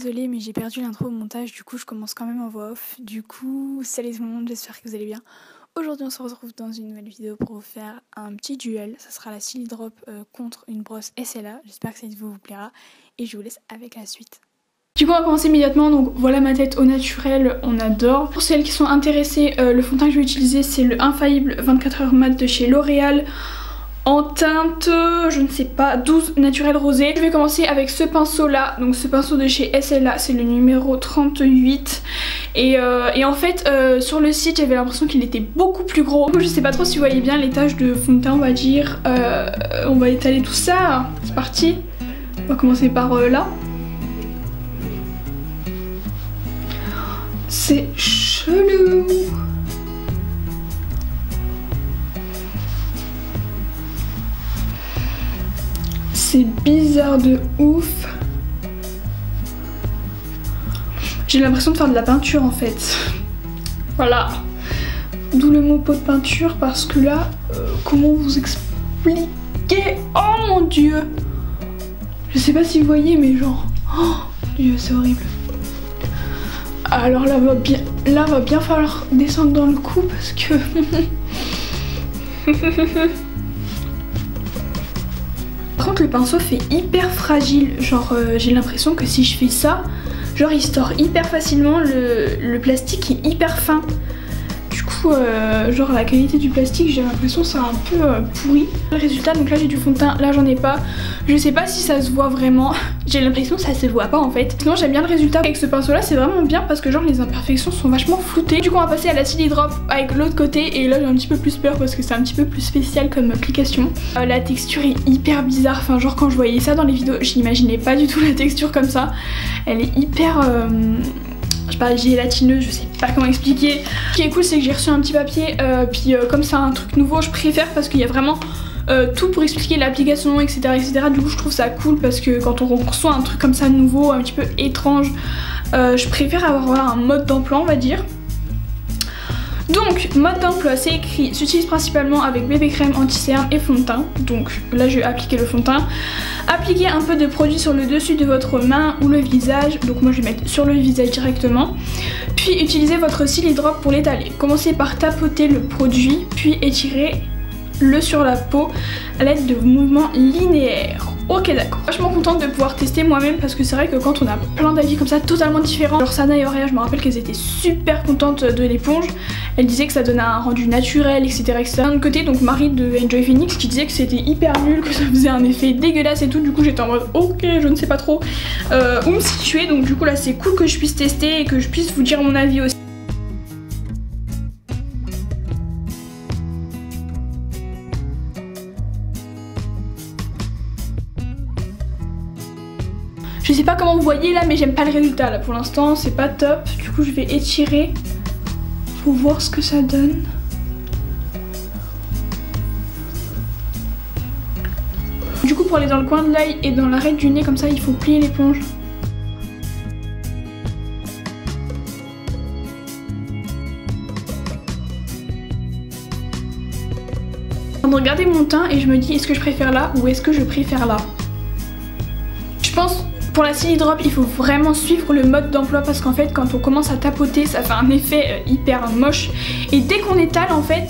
Désolée mais j'ai perdu l'intro au montage, du coup je commence quand même en voix off. Du coup, salut tout le monde, j'espère que vous allez bien. Aujourd'hui on se retrouve dans une nouvelle vidéo pour vous faire un petit duel. Ça sera la Silly Drop contre une brosse SLA. J'espère que cette vidéo vous plaira et je vous laisse avec la suite. Du coup on va commencer immédiatement, donc voilà ma tête au naturel, on adore. Pour celles qui sont intéressées, le fond de teint que je vais utiliser c'est le Infaillible 24 heures mat de chez L'Oréal. En teinte, je ne sais pas, 12 naturel rosé. Je vais commencer avec ce pinceau là, donc ce pinceau de chez SLA, c'est le numéro 38. Et en fait, sur le site, j'avais l'impression qu'il était beaucoup plus gros. Du coup, je sais pas trop si vous voyez bien les taches de fond de teint, on va dire. On va étaler tout ça, c'est parti. On va commencer par là. C'est chelou. C'est bizarre de ouf. J'ai l'impression de faire de la peinture en fait. Voilà. D'où le mot pot de peinture parce que là, comment vous expliquer? Oh mon dieu. Je sais pas si vous voyez mais genre... Oh dieu, c'est horrible. Alors là va bien falloir descendre dans le cou parce que... Par contre le pinceau fait hyper fragile, genre j'ai l'impression que si je fais ça, genre il se tord hyper facilement, le plastique est hyper fin. Du coup genre la qualité du plastique j'ai l'impression c'est un peu pourri. Le résultat, donc là j'ai du fond de teint, là j'en ai pas. Je sais pas si ça se voit vraiment, j'ai l'impression que ça se voit pas en fait. Sinon j'aime bien le résultat avec ce pinceau là, c'est vraiment bien parce que genre les imperfections sont vachement floutées. Du coup on va passer à la Silly Drop avec l'autre côté et là j'ai un petit peu plus peur parce que c'est un petit peu plus spécial comme application. La texture est hyper bizarre, enfin genre quand je voyais ça dans les vidéos je n'imaginais pas du tout la texture comme ça. Elle est hyper... je sais pas, gélatineuse, je sais pas comment expliquer. Ce qui est cool c'est que j'ai reçu un petit papier, puis comme c'est un truc nouveau je préfère parce qu'il y a vraiment tout pour expliquer l'application etc, etc. Du coup je trouve ça cool parce que quand on reçoit un truc comme ça nouveau, un petit peu étrange, je préfère avoir voilà, un mode d'emploi on va dire. Donc mode d'emploi c'est écrit, s'utilise principalement avec bébé crème, anti-cerne et fond de teint. Donc là je vais appliquer le fond de teint. Appliquez un peu de produit sur le dessus de votre main ou le visage. Donc moi je vais mettre sur le visage directement. Puis utilisez votre Silly Drop pour l'étaler. Commencez par tapoter le produit puis étirez-le sur la peau à l'aide de mouvements linéaires. Ok d'accord. Vachement contente de pouvoir tester moi-même parce que c'est vrai que quand on a plein d'avis comme ça totalement différents, genre Sana et Auréa, je me rappelle qu'elles étaient super contentes de l'éponge. Elles disaient que ça donnait un rendu naturel etc, etc. D'un autre côté donc Marie de Enjoy Phoenix qui disait que c'était hyper nul, que ça faisait un effet dégueulasse et tout. Du coup j'étais en mode ok je ne sais pas trop où me situer. Donc du coup là c'est cool que je puisse tester et que je puisse vous dire mon avis aussi. Je sais pas comment vous voyez là mais j'aime pas le résultat là pour l'instant, c'est pas top. Du coup je vais étirer pour voir ce que ça donne. Du coup pour aller dans le coin de l'œil et dans l'arête du nez comme ça il faut plier l'éponge. Je regarder mon teint et je me dis est-ce que je préfère là ou est-ce que je préfère là. Je pense pour la Silly Drop il faut vraiment suivre le mode d'emploi parce qu'en fait quand on commence à tapoter ça fait un effet hyper moche et dès qu'on étale en fait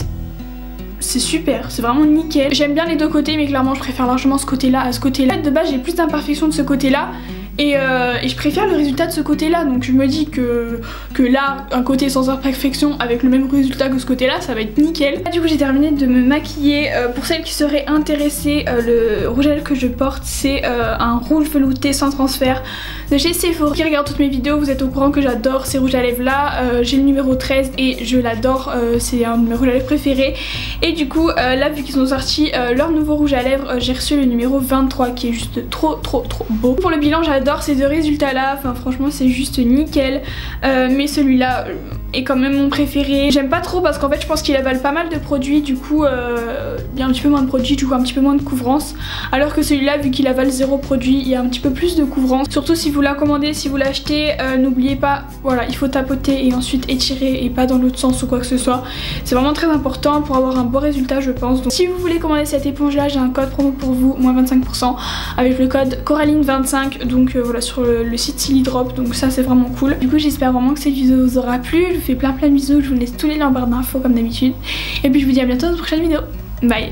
c'est super, c'est vraiment nickel. J'aime bien les deux côtés mais clairement je préfère largement ce côté là à ce côté là. De base j'ai plus d'imperfections de ce côté là et je préfère le résultat de ce côté là, donc je me dis que là un côté sans imperfection avec le même résultat que ce côté là ça va être nickel. Du coup j'ai terminé de me maquiller. Pour celles qui seraient intéressées, le rouge à lèvres que je porte c'est un rouge velouté sans transfert de chez Sephora. Qui regarde toutes mes vidéos vous êtes au courant que j'adore ces rouges à lèvres là. J'ai le numéro 13 et je l'adore, c'est un de mes rouges à lèvres préférés. Et du coup là vu qu'ils ont sorti leur nouveau rouge à lèvres, j'ai reçu le numéro 23 qui est juste trop beau. Pour le bilan j'adore ces deux résultats là, enfin franchement c'est juste nickel. Mais celui-là est quand même mon préféré. J'aime pas trop parce qu'en fait je pense qu'il avale pas mal de produits, du coup il y a un petit peu moins de produits, du coup un petit peu moins de couvrance, alors que celui-là vu qu'il avale 0 produit, il y a un petit peu plus de couvrance. Surtout si vous la commandez, si vous l'achetez, n'oubliez pas, voilà, il faut tapoter et ensuite étirer et pas dans l'autre sens ou quoi que ce soit. C'est vraiment très important pour avoir un beau résultat je pense. Donc si vous voulez commander cette éponge là, j'ai un code promo pour vous, moins 25% avec le code Coraline25, donc voilà, sur le site Silly Drop, donc ça c'est vraiment cool. Du coup j'espère vraiment que cette vidéo vous aura plu, je vous fais plein de bisous, je vous laisse tous les liens en barre d'infos comme d'habitude et puis je vous dis à bientôt dans une prochaine vidéo. Bye.